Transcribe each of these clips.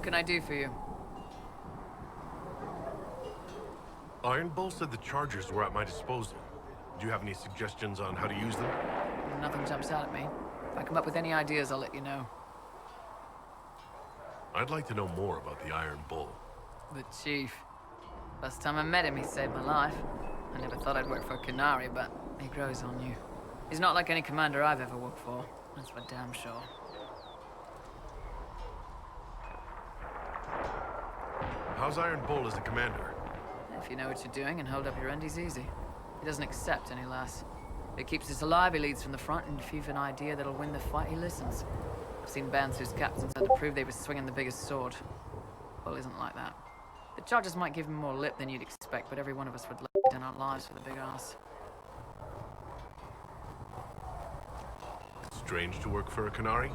can I do for you? Iron Bull said the chargers were at my disposal. Do you have any suggestions on how to use them? Nothing jumps out at me. If I come up with any ideas, I'll let you know. I'd like to know more about the Iron Bull. The Chief. First time I met him, he saved my life. I never thought I'd work for a Canary, but he grows on you. He's not like any commander I've ever worked for. That's for damn sure. How's Iron Bull as a commander? If you know what you're doing and hold up your end, he's easy. He doesn't accept any less. If he keeps us alive, he leads from the front, and if you've an idea that'll win the fight, he listens. I've seen bands whose captains had to prove they were swinging the biggest sword. Bull isn't like that. The Chargers might give him more lip than you'd expect, but every one of us would lay down our lives for the big ass. Strange to work for a Canary?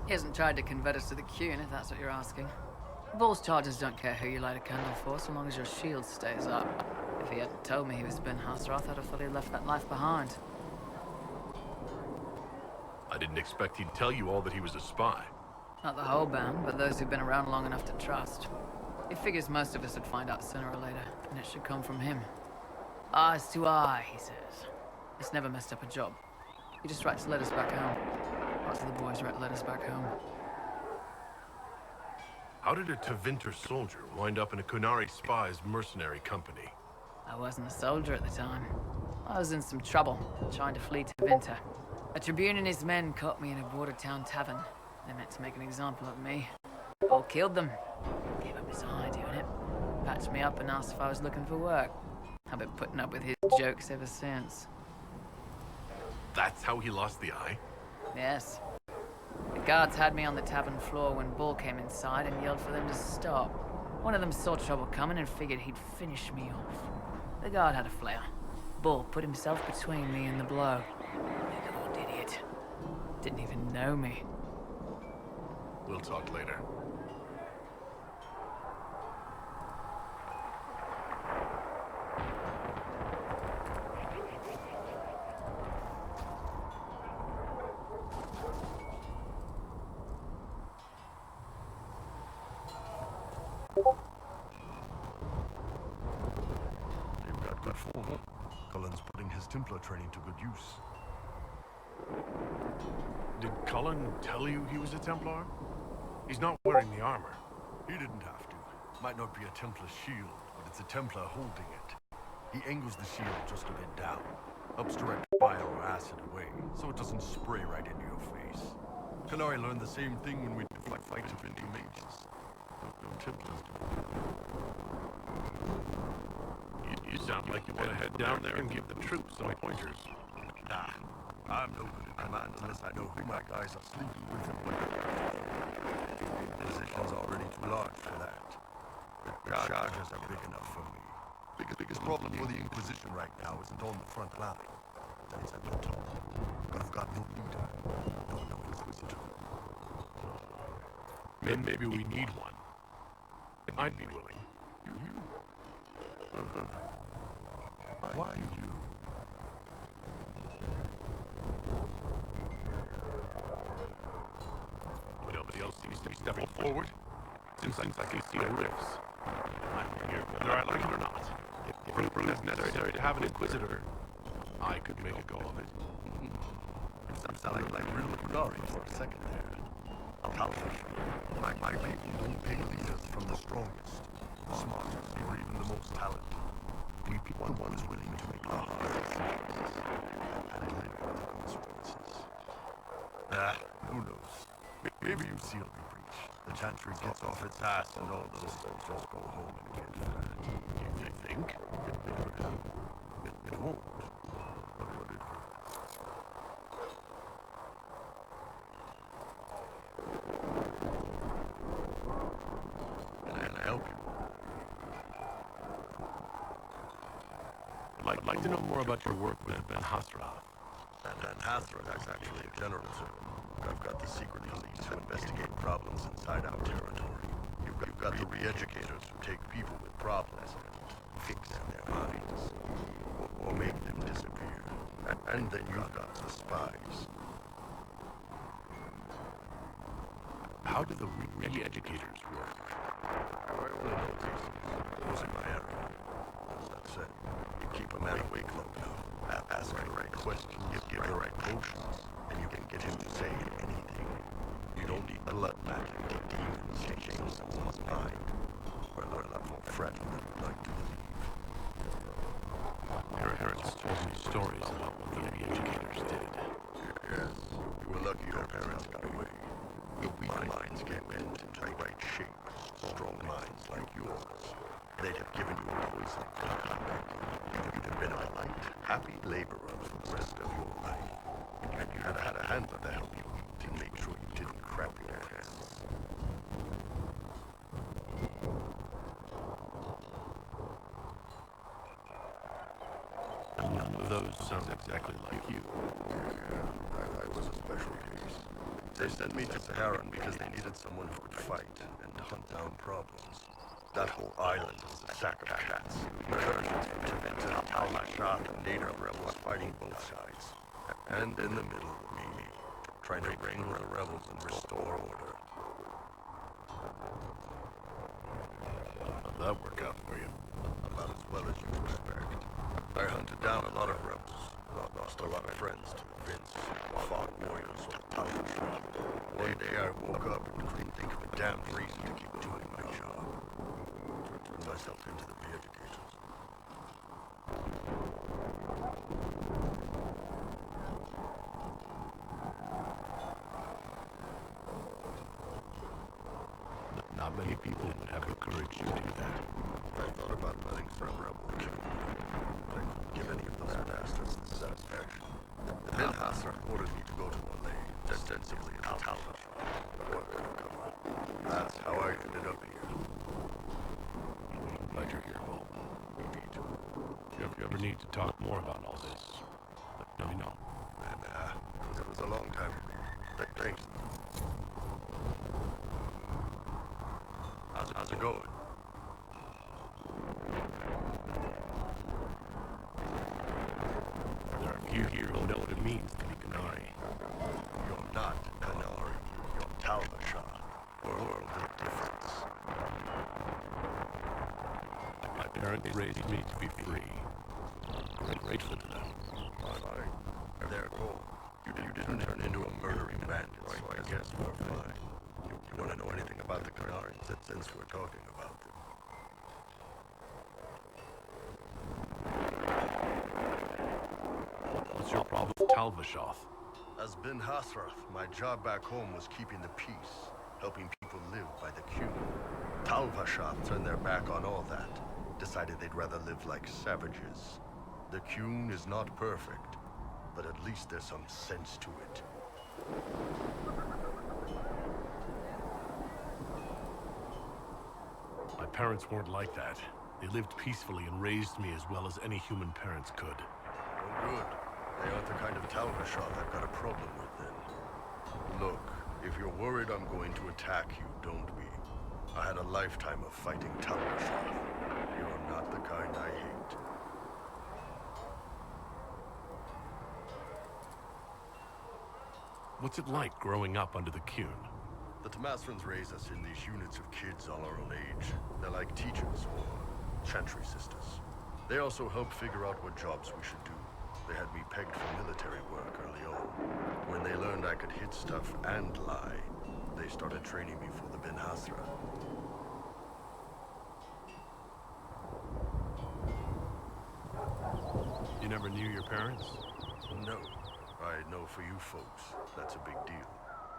He hasn't tried to convert us to the Qun, if that's what you're asking. Bull's Chargers don't care who you light a candle for, so long as your shield stays up. If he hadn't told me he was Ben Hasroth, I'd have thought he'd left that life behind. I didn't expect he'd tell you all that he was a spy. Not the whole band, but those who've been around long enough to trust. He figures most of us would find out sooner or later, and it should come from him. Eyes to eye, he says. It's never messed up a job. He just writes letters back home. Lots of the boys write letters back home. How did a Tevinter soldier wind up in a Canary spy's mercenary company? I wasn't a soldier at the time. I was in some trouble, trying to flee to Tevinter. A Tribune and his men caught me in a border town tavern. They meant to make an example of me. Bull killed them. Gave up his eye doing it. Patched me up and asked if I was looking for work. I've been putting up with his jokes ever since. That's how he lost the eye? Yes. The guards had me on the tavern floor when Bull came inside and yelled for them to stop. One of them saw trouble coming and figured he'd finish me off. The guard had a flare. Bull put himself between me and the blow. Big old idiot. Didn't even know me. We'll talk later. They've got good form. Cullen's putting his Templar training to good use. Did Cullen tell you he was a Templar? He's not wearing the armor. He didn't have to. Might not be a Templar shield, but it's a Templar holding it. He angles the shield just a bit down. Helps direct fire or acid away, so it doesn't spray right into your face. Canary learned the same thing when we did fight to Vindy mages. No Templars do. You sound like you want to head down there and give the troops some pointers. Nah, I'm no good at command unless I know who my guys are sleeping with and what. The position's already too large for that. The charges are big enough for me. Biggest problem for the Inquisition right now isn't on the front line. It's at the top. But I've got no leader. No Inquisitor. Maybe we need one. I'd be willing. Why you? But nobody else seems to be stepping forward. Since I can see no rifts. I'm here whether I like it or not. If it proves necessary to have an Inquisitor, I could make a go of it. You sound like real Canary for a second there. I'll my people don't pick leaders from the strongest, the smartest, or even the most talented. We pick the ones willing to make the hard decisions and live with the consequences. Who knows? Maybe you seal me breach. The Chantry gets off its ass and all those things just go home and get fat. You think? It could happen. It won't. But it could. Can I help you? I'd like to know more about your work with Ben Hasroth. And Hathra is actually a general servant. I've got the secret police who investigate problems inside our territory. You've got the re-educators who take people with problems and fix their minds. Or make them disappear. And then you've got the spies. How do the re-educators work? no, it's easy. It wasn't my area. As that said, you keep a man awake long enough, ask the right questions, give the right potions, and you can get him to say anything. You don't need blood magic to demons to change someone's mind. Or a lot more fragile than you'd like to believe. Your parents told me stories about what the educators did. Yes, you were lucky your parents got away. The weak minds get bent into the right shape. Strong minds like yours. They'd have given you a poison to come back. You'd have been a light, happy laborer for the rest of your life. And you had a handler to help you eat and make sure you didn't crap your pants. None of those sound exactly like you. Yeah, I was a special case. They sent me to Wherein because they needed someone who could fight and hunt down problems. That whole island was a sack of cats. Incursions from Tibet to Al-Mashad and native rebels fighting both sides. And in the middle, me, trying to wrangle the rebels and restore order. How'd that work out for you? About as well as you'd expect. I hunted down a lot of rebels. Lost a lot of friends to Vince, fought warriors to Talmud. One day I woke up and couldn't think of a damn reason to keep doing my job. Turned myself into the educators. Not many people would have the courage to do that. I thought about letting some rebel kill me. But I couldn't give any of those bastards the satisfaction. Then Hasra ordered me to go to Malay, ostensibly as a Talmud. But what could have come up? That's how I ended up here. I'm glad you're here, Bo. Me too. If you ever need to talk more about all this, let me know. And, it was a long time ago. Thanks. How's it going? There are few here who know what it means to be Canary. You're not Canary. You're Talvashah. World of difference. My parents raised me to be free. I'm grateful to them. Fine. They're cool. You didn't turn into a murdering bandit, so I guess we're fine. You want to know anything about the Canaries since we're talking about them? What's your problem with Talvashoth? As Ben Hasrath, my job back home was keeping the peace, helping people live by the Q. Talvashath turned their back on all that, decided they'd rather live like savages. The Qun is not perfect, but at least there's some sense to it. My parents weren't like that. They lived peacefully and raised me as well as any human parents could. Oh, good. They aren't the kind of Talvashah I've got a problem with then. Look, if you're worried I'm going to attack you, don't be. I had a lifetime of fighting Talvashah. You're not the kind I hate. What's it like growing up under the Qun? The Tamasrans raise us in these units of kids all our own age. They're like teachers or chantry sisters. They also help figure out what jobs we should do. They had me pegged for military work early on. When they learned I could hit stuff and lie, they started training me for the Ben Hasra. You never knew your parents? No. I know for you folks, that's a big deal.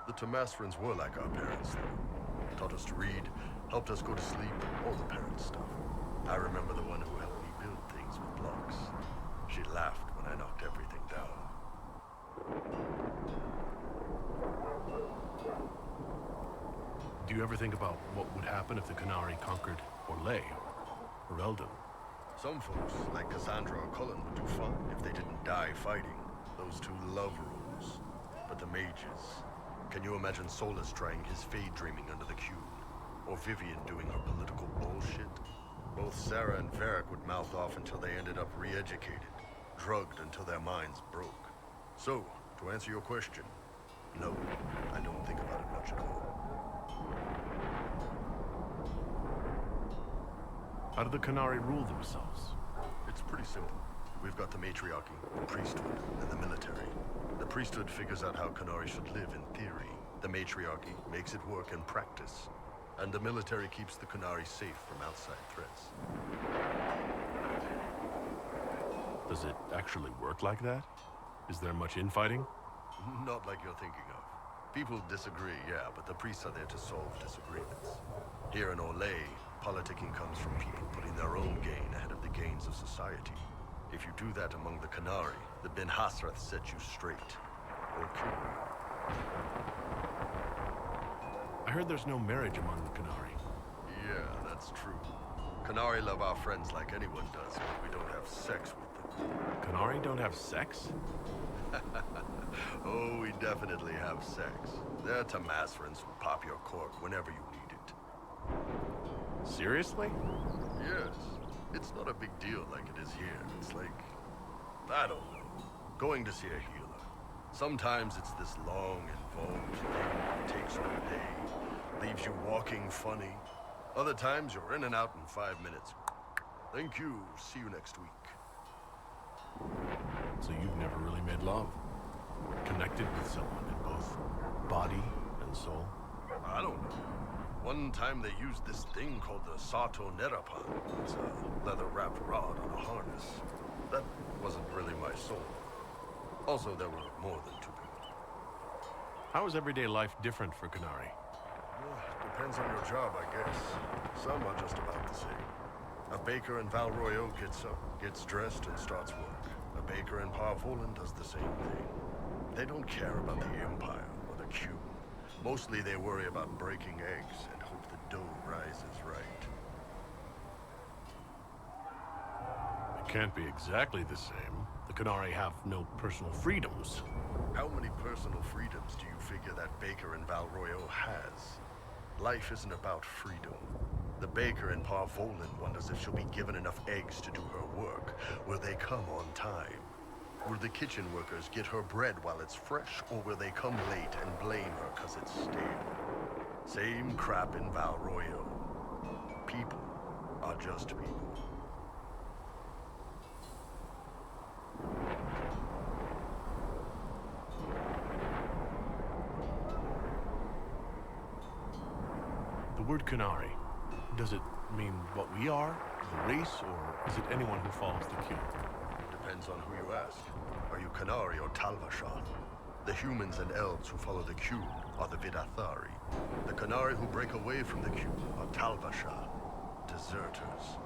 The Tamasrans were like our parents, though. Taught us to read, helped us go to sleep, all the parent stuff. I remember the one who helped me build things with blocks. She laughed when I knocked everything down. Do you ever think about what would happen if the Canary conquered Orlais or Eldon? Some folks, like Cassandra or Cullen, would do fine if they didn't die fighting. Those two love rules. But the mages... Can you imagine Solus trying his fade dreaming under the Q? Or Vivian doing her political bullshit? Both Sarah and Varric would mouth off until they ended up re-educated, drugged until their minds broke. So, to answer your question, no, I don't think about it much at all. How do the Canary rule themselves? It's pretty simple. We've got the matriarchy, the priesthood, and the military. The priesthood figures out how Canary should live in theory. The matriarchy makes it work in practice. And the military keeps the Canary safe from outside threats. Does it actually work like that? Is there much infighting? Not like you're thinking of. People disagree, yeah, but the priests are there to solve disagreements. Here in Olay, politicking comes from people putting their own gain ahead of the gains of society. If you do that among the Canary, the Ben Hasrath set you straight. Or kill you. I heard there's no marriage among the Canary. Yeah, that's true. Canary love our friends like anyone does, but we don't have sex with them. Canary don't have sex? Oh, we definitely have sex. They're Tamasrans who pop your cork whenever you need it. Seriously? Yes. It's not a big deal like it is here. It's like, I don't know, going to see a healer. Sometimes it's this long, involved thing that takes all day, leaves you walking funny. Other times you're in and out in 5 minutes. Thank you. See you next week. So you've never really made love? Connected with someone in both body and soul? I don't know. One time they used this thing called the Sato Nerapan. It's a leather-wrapped rod on a harness. That wasn't really my soul. Also, there were more than 2 people. How is everyday life different for Canary? Depends on your job, I guess. Some are just about the same. A baker in Val Royeaux gets up, gets dressed, and starts work. A baker in Parvolan does the same thing. They don't care about the Empire or the Cube. Mostly they worry about breaking eggs and hope the dough rises right. It can't be exactly the same. The Canary have no personal freedoms. How many personal freedoms do you figure that baker in Val Royeaux has? Life isn't about freedom. The baker in Parvolan wonders if she'll be given enough eggs to do her work. Will they come on time? Will the kitchen workers get her bread while it's fresh, or will they come late and blame her because it's stale? Same crap in Val Royeaux. People are just people. The word Canary, does it mean what we are, the race, or is it anyone who follows the Cube? Depends on who you ask. Are you Canary or Talvashan? The humans and elves who follow the Cube are the Vidathari. The Canary who break away from the Cube are Talvashan, deserters.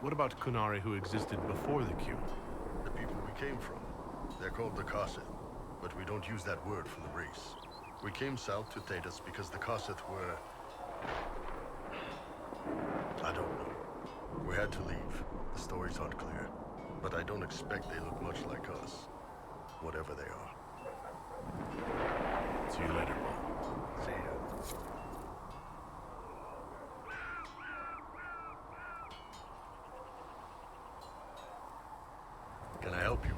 What about Canary who existed before the Cube? The people we came from. They're called the Kossith, but we don't use that word for the race. We came south to Thedas because the Kossith were... I don't know. We had to leave. The stories aren't clear. But I don't expect they look much like us. Whatever they are. See you later, Paul. See ya. Can I help you?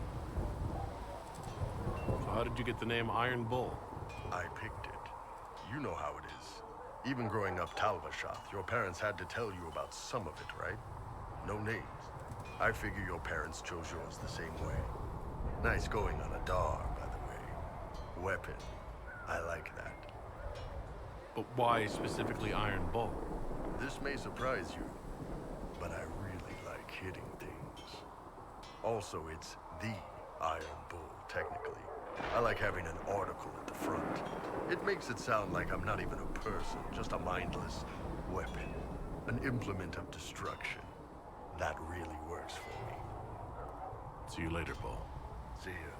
So how did you get the name Iron Bull? I picked it. You know how it is. Even growing up Talvashath, your parents had to tell you about some of it, right? No names. I figure your parents chose yours the same way. Nice going on a Dar, by the way. Weapon. I like that. But why specifically Iron Bull? This may surprise you, but I really like hitting things. Also, it's the Iron Bull, technically. I like having an article at the front. It makes it sound like I'm not even a person, just a mindless weapon. An implement of destruction. That really works for me. See you later, Paul. See ya.